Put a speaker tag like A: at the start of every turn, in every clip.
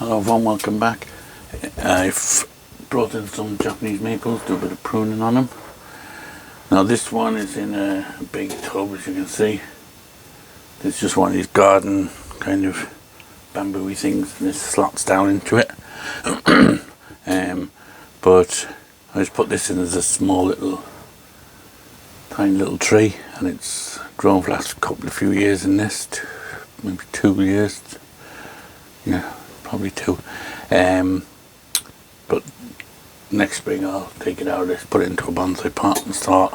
A: Hello everyone, welcome back. I've brought in some Japanese maples, do a bit of pruning on them. Now this one is in a big tub, as you can see. It's just one of these garden kind of bamboo-y things, and this slots down into it. But I just put this in as a small little, tiny little tree, and it's grown for the last few years in this, maybe 2 years. Yeah. Probably 2. But next spring I'll take it out of this, put it into a bonsai pot and start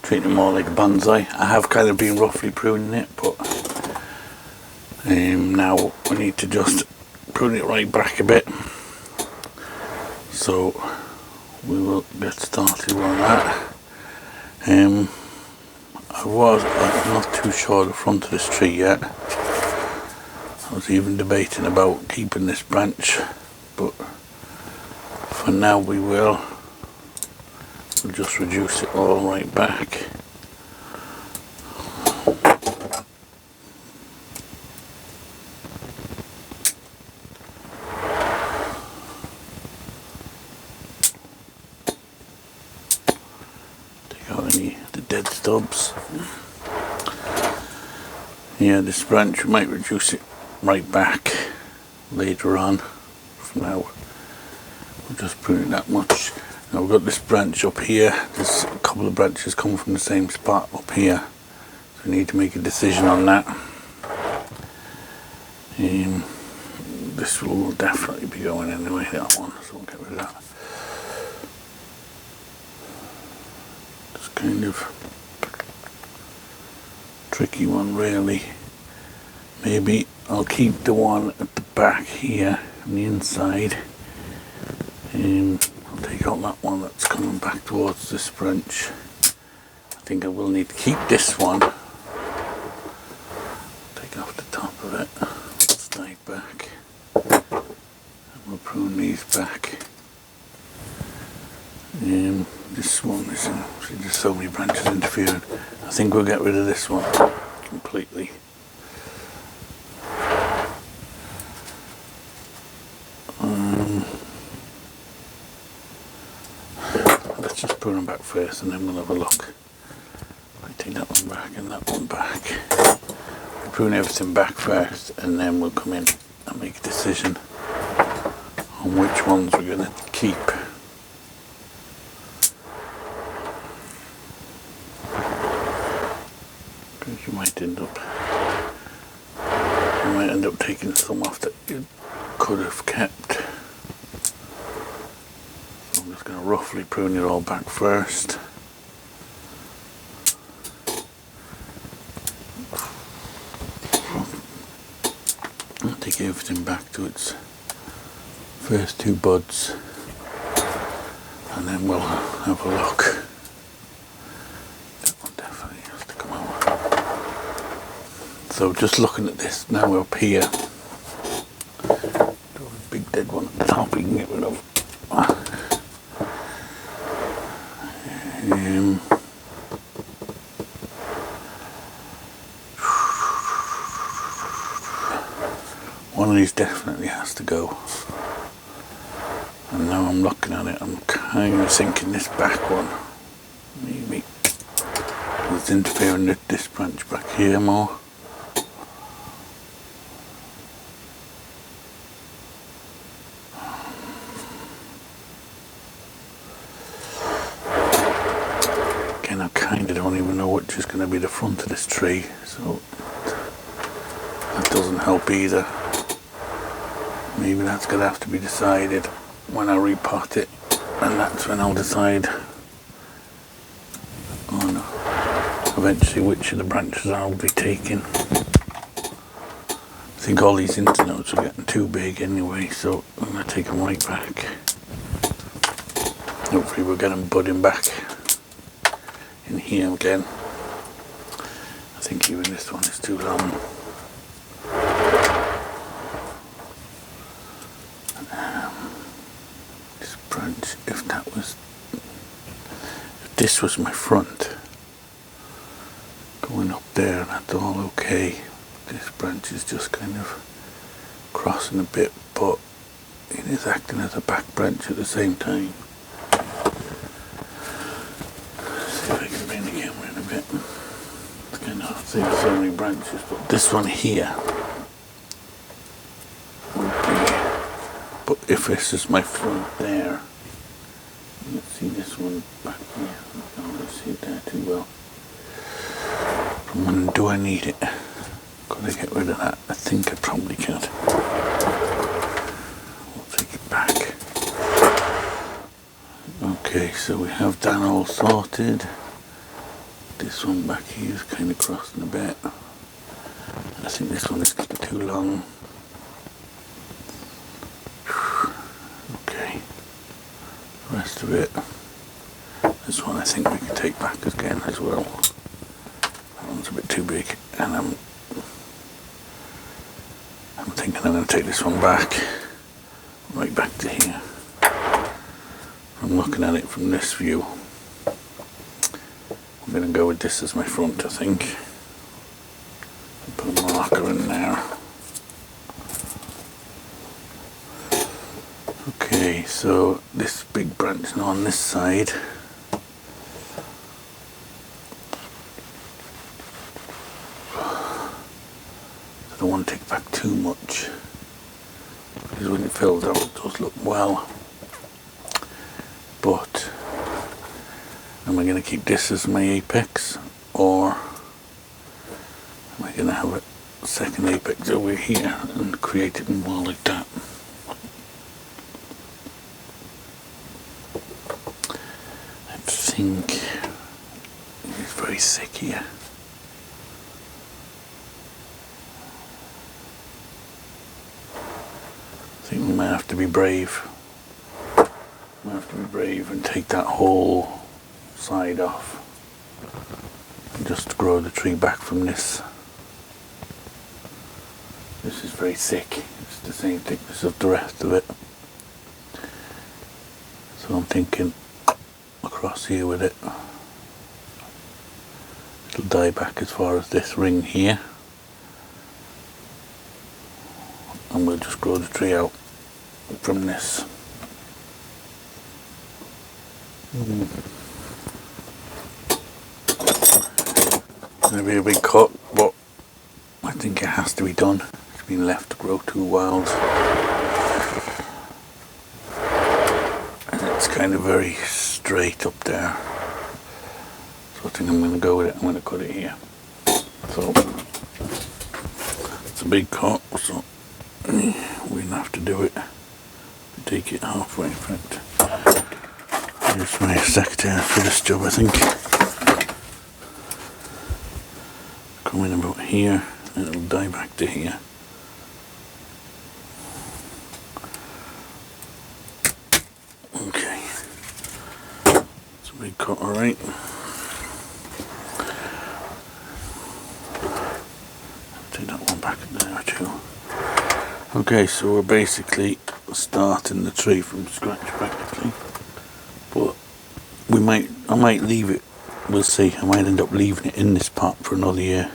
A: treating it more like a bonsai. I have kind of been roughly pruning it, but now I need to just prune it right back a bit. So we will get started on that. I'm not too sure of the front of this tree yet. I was even debating about keeping this branch, but for now we'll just reduce it all right back. Take out any of the dead stubs. Yeah, this branch, we might reduce it right back later on. For now we're just pruning that much. Now we've got this branch up here. There's a couple of branches coming from the same spot up here, so we need to make a decision on that. This will definitely be going anyway, that one, so we'll get rid of that. It's kind of tricky one really. Maybe I'll keep the one at the back here on the inside, and I'll take out that one that's coming back towards this branch. I think I will need to keep this one. Take off the top of it, slide back, and we'll prune these back. This one is in, see, there's so many branches interfering. I think we'll get rid of this one completely. Let's just prune them back first and then we'll have a look. I take that one back and that one back. We'll prune everything back first and then we'll come in and make a decision on which ones we're going to keep. Because you might end up taking some off that you could have kept. So I'm just going to roughly prune it all back first. I'll take everything back to its first 2 buds and then we'll have a look. That one definitely has to come out. So just looking at this now, we're up here. Big dead one at the top we can get rid of. One of these definitely has to go. And now I'm looking at it, I'm kind of thinking this back one maybe is interfering with this branch back here more. I kind of don't even know which is going to be the front of this tree, so that doesn't help either. Maybe that's going to have to be decided when I repot it, and that's when I'll decide on eventually which of the branches I'll be taking. I think all these internodes are getting too big anyway, so I'm going to take them right back. Hopefully we'll get them budding back in here again. I think even this one is too long. This branch, if this was my front going up there, that's all okay. This branch is just kind of crossing a bit but it is acting as a back branch at the same time. Let's see if I can bring the camera in a bit. It's kind of hard to see with so many branches, but this one here would be, but if this is my front there, you can see this one back here. I can't really see it there too well. When do I need it? Gotta get rid of that. I think I probably can. We'll take it back. Okay, so we have that all sorted. This one back here is kind of crossing a bit. I think this one is getting too long. Okay, the rest of it. This one I think we can take back again as well. That one's a bit too big, and I'm thinking I'm going to take this one back, right back to here. I'm looking at it from this view. I'm going to go with this as my front, I think. Put a marker in there. Okay, so this big branch now on this side. I don't want to take back too much, because when it fills out it does look well. But am I going to keep this as my apex, or am I going to have a second apex over here and create it more like that? I think it's very thick here. I think we might have to be brave. We have to be brave and take that whole side off and just grow the tree back from this. This is very thick. It's the same thickness of the rest of it. So I'm thinking across here with it. It'll die back as far as this ring here. And we'll just grow the tree out from this. It's going to be a big cut, but I think it has to be done. It's been left to grow too wild. And it's kind of very straight up there. So I think I'm going to go with it. I'm going to cut it here. So it's a big cut, so we'll have to do it. Take it halfway, in fact. Here's my secretary for this job, I think. Come in about here, and it'll die back to here. Okay. It's a big cut, alright. Take that one back in there too. Okay, so we're basically starting the tree from scratch practically, but I might leave it, we'll see. I might end up leaving it in this pot for another year.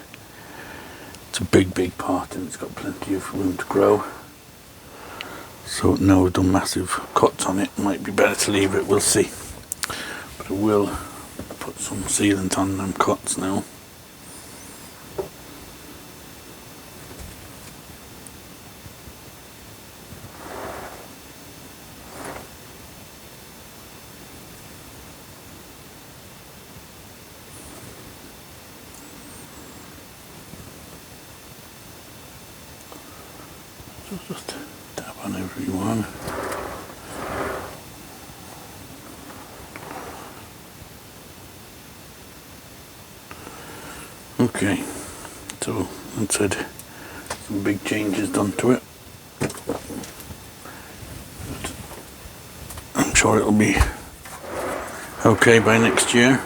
A: It's a big pot and it's got plenty of room to grow. So now we've done massive cuts on it, might be better to leave it, we'll see. But I will put some sealant on them cuts now. Just tap on every one. Okay, so that's it. Some big changes done to it. But I'm sure it'll be okay by next year.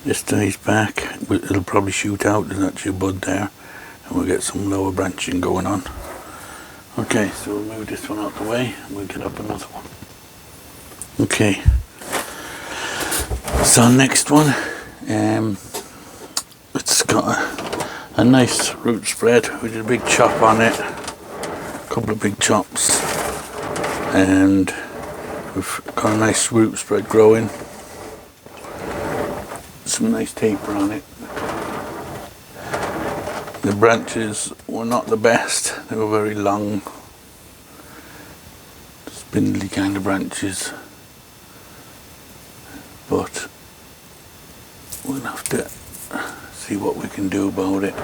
A: This stays back, it'll probably shoot out. There's actually a bud there, and we'll get some lower branching going on. Okay, so we'll move this one out the way and we'll get up another one. Okay, so next one, it's got a nice root spread. We did a big chop on it, couple of big chops, and we've got a nice root spread growing, some nice taper on it. The branches were not the best, they were very long, spindly kind of branches, but we'll have to see what we can do about it.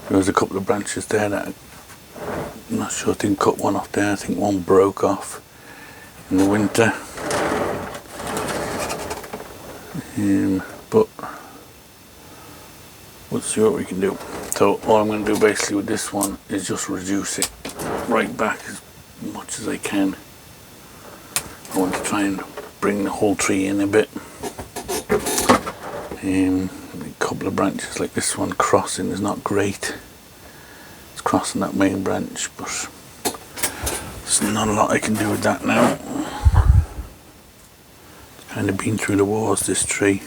A: There was a couple of branches there that I'm not sure, I didn't cut one off there, I think one broke off in the winter. But we'll see what we can do. So all I'm going to do basically with this one is just reduce it right back as much as I can. I want to try and bring the whole tree in a bit. A couple of branches like this one crossing is not great. It's crossing that main branch, but there's not a lot I can do with that now. It's kind of been through the wars, this tree.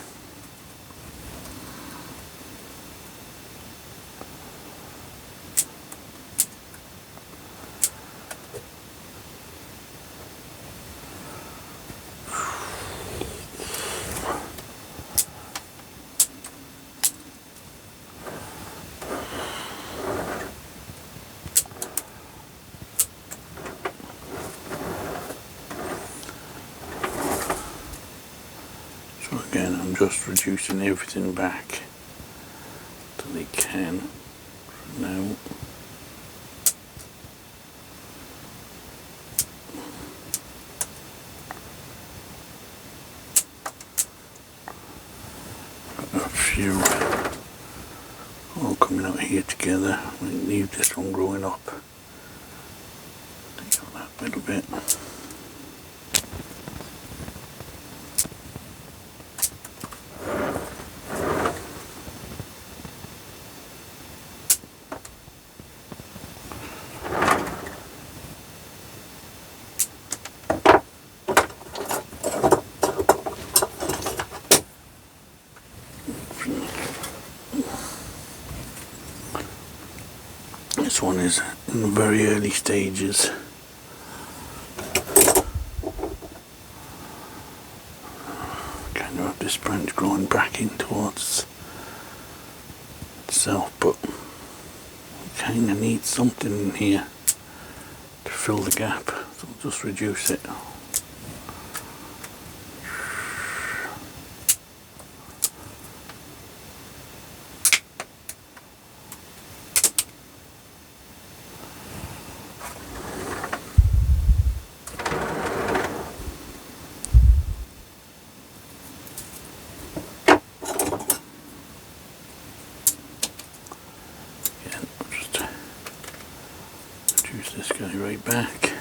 A: So again, I'm just reducing everything back till they can now. A few all coming out here together. I leave this one growing up. Take out that little bit. This one is in the very early stages. Kind of have this branch growing back in towards itself, but we kind of need something in here to fill the gap, so we'll just reduce it. Reduce this guy right back.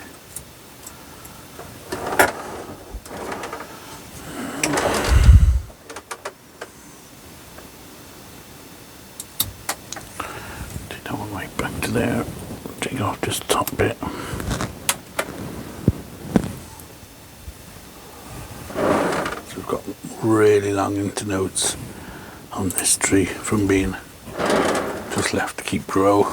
A: Take that one right back to there. Take off this top bit. So we've got really long internodes on this tree from being just left to keep grow.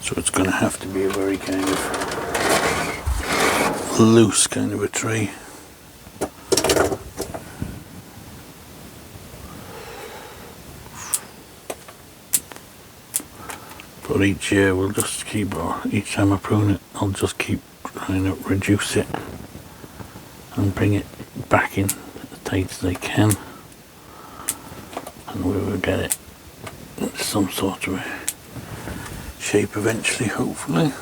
A: So it's going to have to be a very kind of loose kind of a tree. But each year we'll just keep, or each time I prune it, I'll just keep trying to reduce it and bring it back in as tight as I can. And we will get it into some sort of shape eventually, hopefully.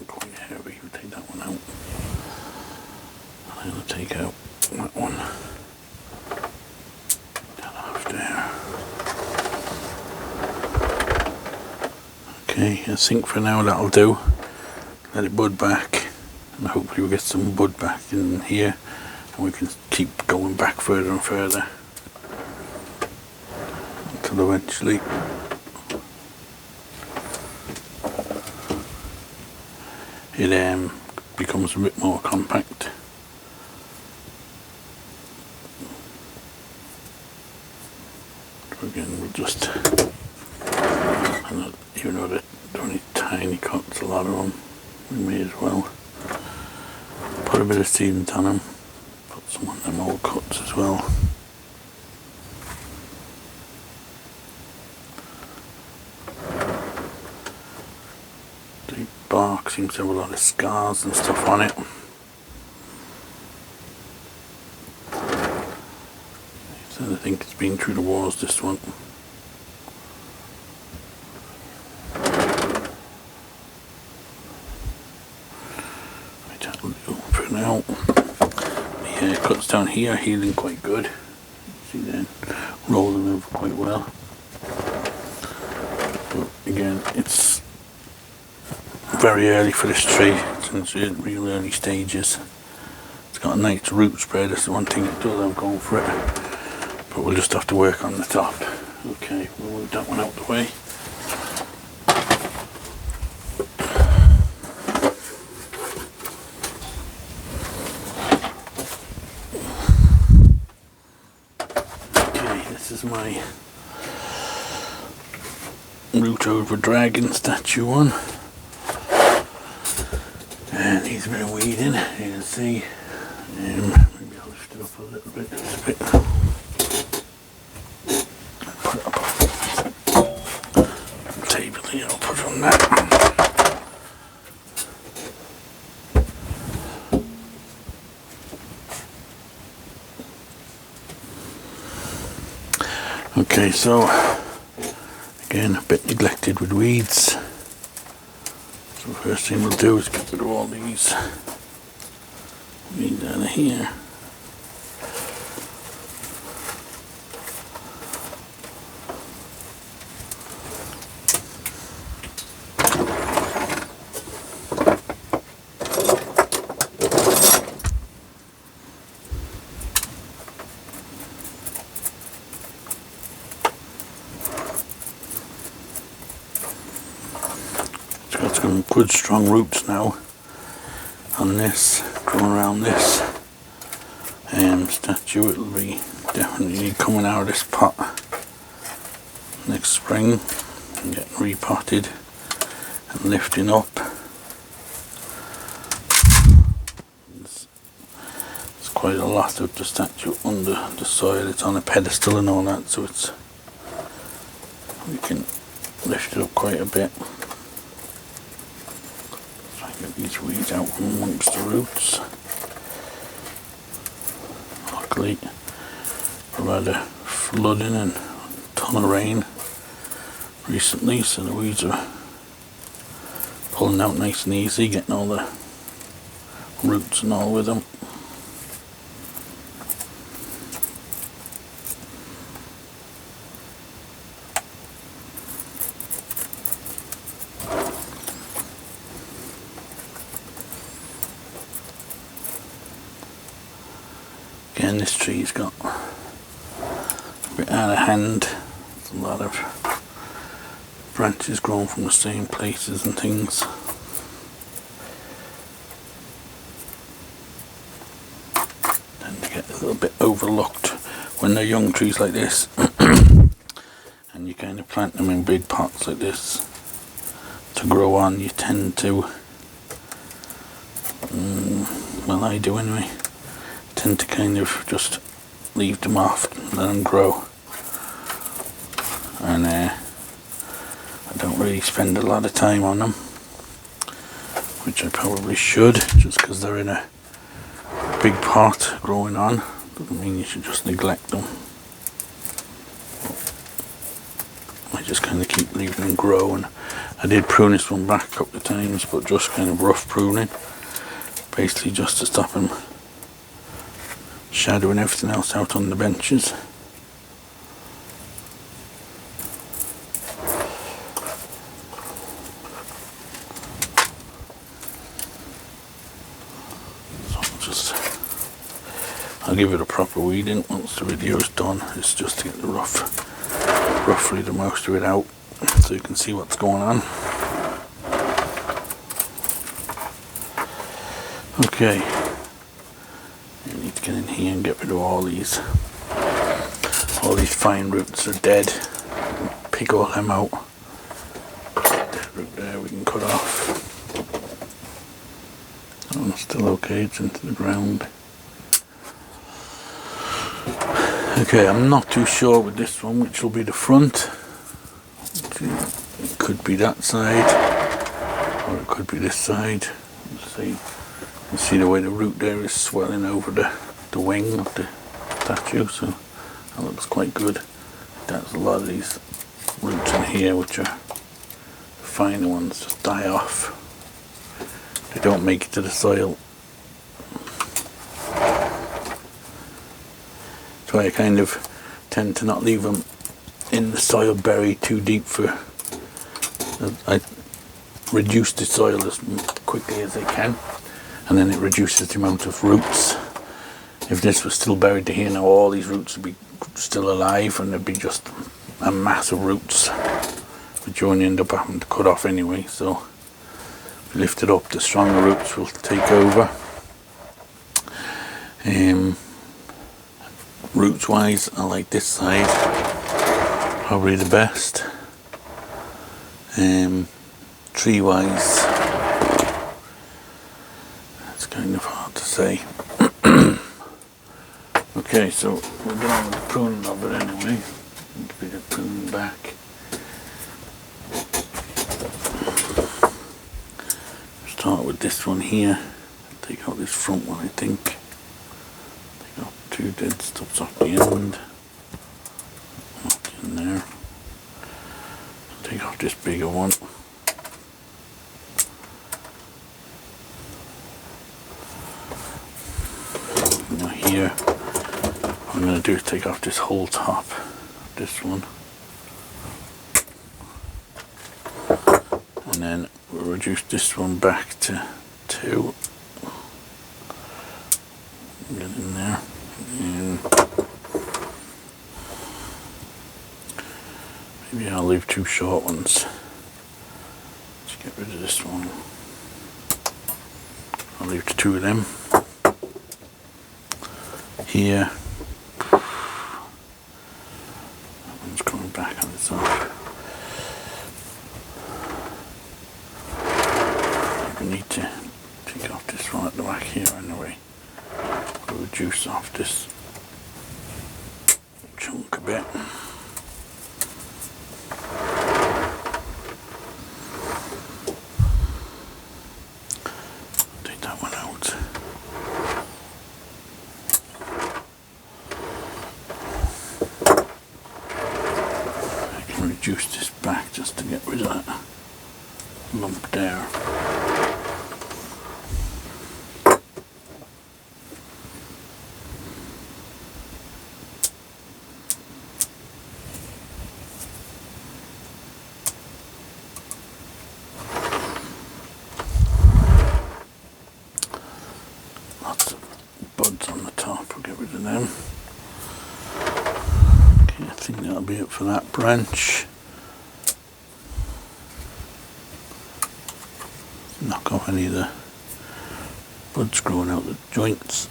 A: Quite heavy, we'll take that one out. And I'll take out that one. That off there. Okay, I think for now that'll do. let it bud back, and hopefully we'll get some bud back in here, and we can keep going back further and further until eventually it becomes a bit more compact. So again, we'll just, even though they're only tiny cuts, a lot of them, we may as well put a bit of sealant on them, put some on them old cuts as well. The bark seems to have a lot of scars and stuff on it. So I think it's been through the wars, this one. For now, the haircuts down here are healing quite good. See, they're rolling over quite well. But again, it's very early for this tree. It's in its real early stages. It's got a nice root spread. That's the one thing it does. I'm going for it. But we'll just have to work on the top. Okay, we'll move that one out the way. This is my root over dragon statue one, and he's a bit of weeding, you can see. Maybe I'll lift it up a little bit, put it up on the table here. I'll put it on that. Okay, so again, a bit neglected with weeds. So the first thing we'll do is get rid of all these weeds out of here. Got some good strong roots now on this, growing around this statue. It'll be definitely coming out of this pot next spring and getting repotted and lifting up. There's quite a lot of the statue under the soil. It's on a pedestal and all that, so we can lift it up quite a bit. Get these weeds out from amongst the roots. Luckily, we've had a flooding and a ton of rain recently, so the weeds are pulling out nice and easy, getting all the roots and all with them. Again, this tree's got a bit out of hand. There's a lot of branches growing from the same places and things. Tend to get a little bit overlooked when they're young trees like this. And you kind of plant them in big pots like this to grow on. You tend to, well, I do anyway, tend to kind of just leave them off and let them grow, and I don't really spend a lot of time on them, which I probably should, just because they're in a big pot growing on. Doesn't mean you should just neglect them. I just kind of keep leaving them grow, and I did prune this one back a couple of times, but just kind of rough pruning, basically just to stop them shadowing everything else out on the benches. I'll give it a proper weeding once the video is done. It's just to get the roughly the most of it out so you can see what's going on. Okay, you need to get in here and get rid of all these fine roots are dead. Pick all them out. Dead root there we can cut off. That one's still okay, it's into the ground. Okay, I'm not too sure with this one which will be the front. It could be that side, or it could be this side. Let's see. You see the way the root there is swelling over the wing of the statue, so that looks quite good. That's a lot of these roots in here, which are the finer ones, just die off. They don't make it to the soil. So I kind of tend to not leave them in the soil buried too deep I reduce the soil as quickly as I can, and then it reduces the amount of roots. If this was still buried to here now, all these roots would be still alive and there'd be just a mass of roots, which you only end up having to cut off anyway. So if you lift it up, the stronger roots will take over. Roots wise, I like this side probably the best. Tree wise, it's kind of hard to say. Okay, so we're done with the pruning of it anyway. A bit of pruning back. Start with this one here. Take out this front one, I think. Take out two dead stubs off the end. Up in there. Take off this bigger one. Now here, what I'm going to do is take off this whole top of this one. And then we'll reduce this one back to 2. Get in there. And maybe I'll leave 2 short ones. Let's get rid of this one. I'll leave 2 of them. Here. That one's coming back on its own. We need to take off this one at the back here anyway. We'll reduce off this chunk a bit. Take that one out. I can reduce this back just to get rid of that lump there. Lots of buds on the top, we'll get rid of them. Okay, I think that'll be it for that branch. Knock off any of the buds growing out the joints.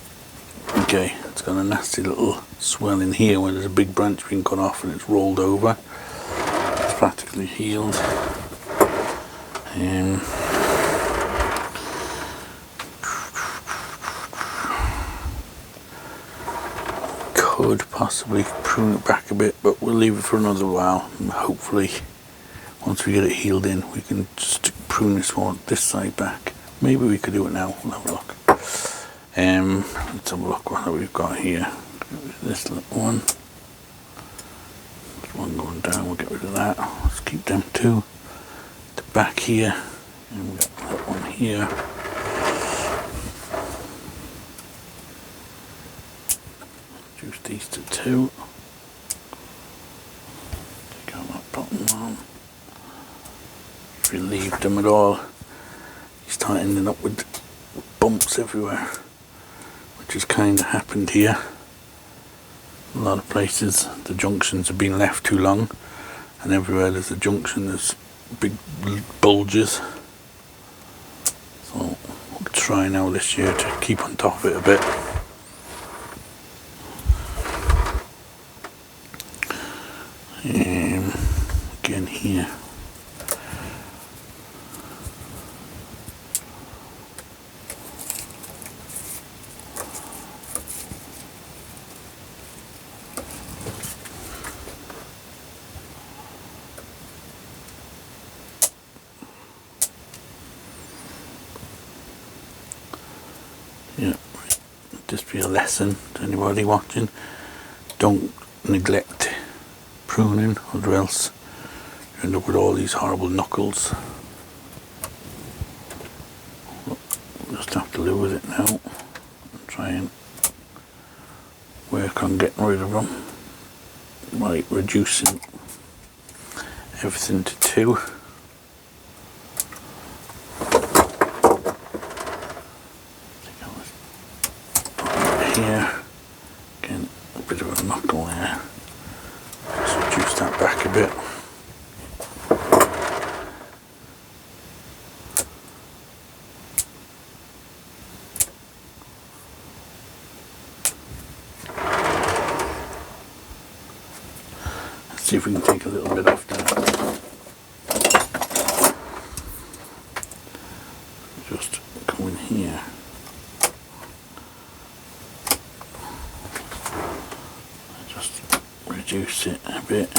A: Okay, it's got a nasty little swell in here where there's a big branch being cut off and it's rolled over. It's practically healed. Could possibly prune it back a bit, but we'll leave it for another while, and hopefully once we get it healed in we can just prune this side back. Maybe we could do it now. We'll have a look. Let's have a look what we've got here. This little one. There's one going down, we'll get rid of that. Let's keep them 2. The back here, and we've got that one here. Reduce these to 2. Take out that bottom one. Relieve them at all. You start ending up with bumps everywhere. which has kind of happened here. A lot of places the junctions have been left too long, and everywhere there's a junction there's big bulges. So I'll try now this year to keep on top of it a bit. Again here. Yeah, just be a lesson to anybody watching. Don't neglect pruning, or else you end up with all these horrible knuckles. Just have to live with it now and try and work on getting rid of them by reducing everything to 2. Here, again, a bit of a knuckle there. Just reduce that back a bit. Let's see if we can take a little bit off there. Just go in here. Reduce it a bit,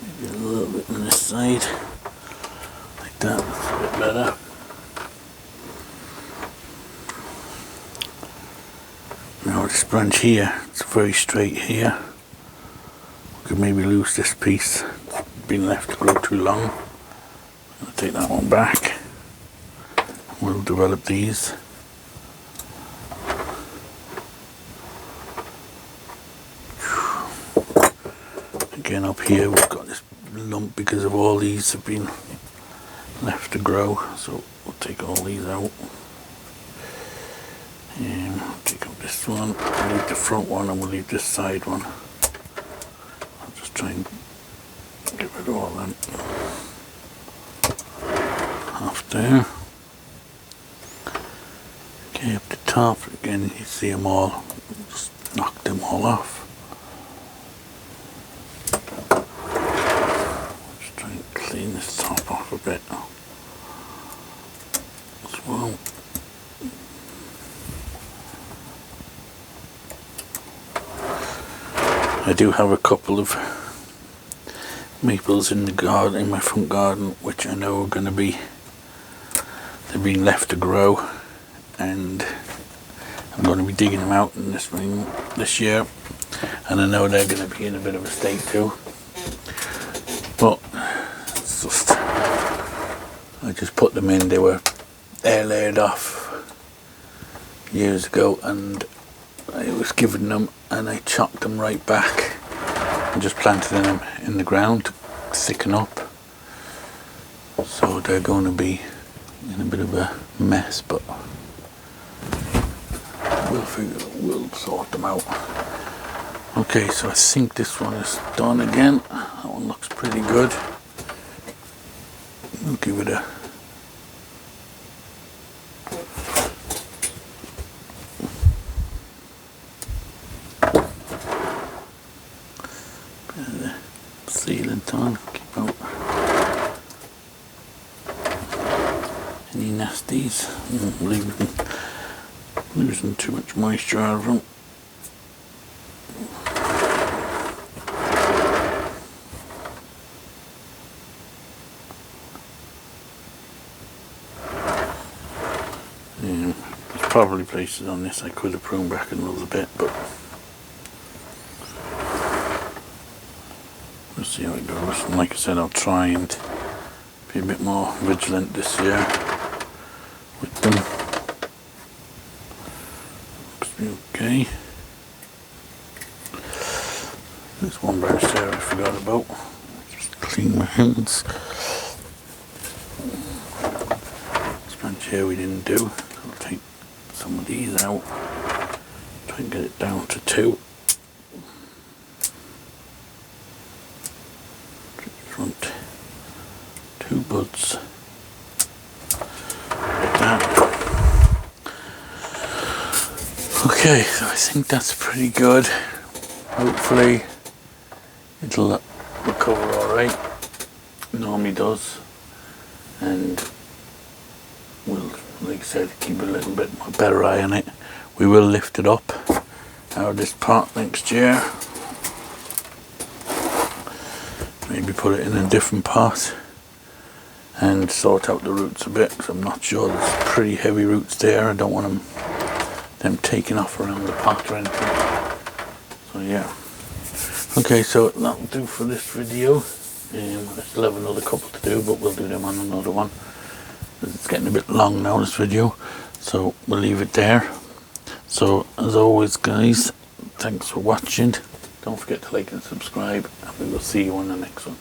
A: maybe a little bit on this side, like that, that's a bit better. Now this branch here, it's very straight here. We could maybe lose this piece, it's been left to grow too long. I'll take that one back, we'll develop these. Again, up here we've got this lump because of all these have been left to grow, so we'll take all these out. And we'll take up this one, we'll leave the front one, and we'll leave this side one. I'll just try and get rid of all them. Half there. Okay, up the top again, you see them all, just knock them all off. Clean this top off a bit as well. I do have a couple of maples in the garden, in my front garden, which I know are going to be, they're being left to grow, and I'm going to be digging them out in the spring this year, and I know they're going to be in a bit of a state too, but just, I just put them in. They were air layered off years ago, and I was given them and I chopped them right back and just planted them in the ground to thicken up. So they're going to be in a bit of a mess, but we'll sort them out. Okay, so I think this one is done again. That one looks pretty good. We'll give it a bit of the sealant on, keep out any nasties, losing too much moisture out of them. There's probably places on this I could have pruned back a little bit, but we'll see how it goes. And like I said, I'll try and be a bit more vigilant this year with them. Looks to be okay. There's one branch there I forgot about. Just clean my hands. This branch here we didn't do. I'll take some of these out, try and get it down to 2. Just want 2 buds like that. Okay, so I think that's pretty good. Hopefully it'll recover alright. Normally does. And we'll, like I said, keep a little bit more better eye on it. We will lift it up out of this pot next year. Maybe put it in a different pot and sort out the roots a bit, because I'm not sure. There's pretty heavy roots there. I don't want them taking off around the pot or anything. So yeah. Okay, so that'll do for this video. I still have another couple to do, but we'll do them on another one. It's getting a bit long now, this video, so we'll leave it there. So as always guys, thanks for watching. Don't forget to like and subscribe, and we will see you on the next one.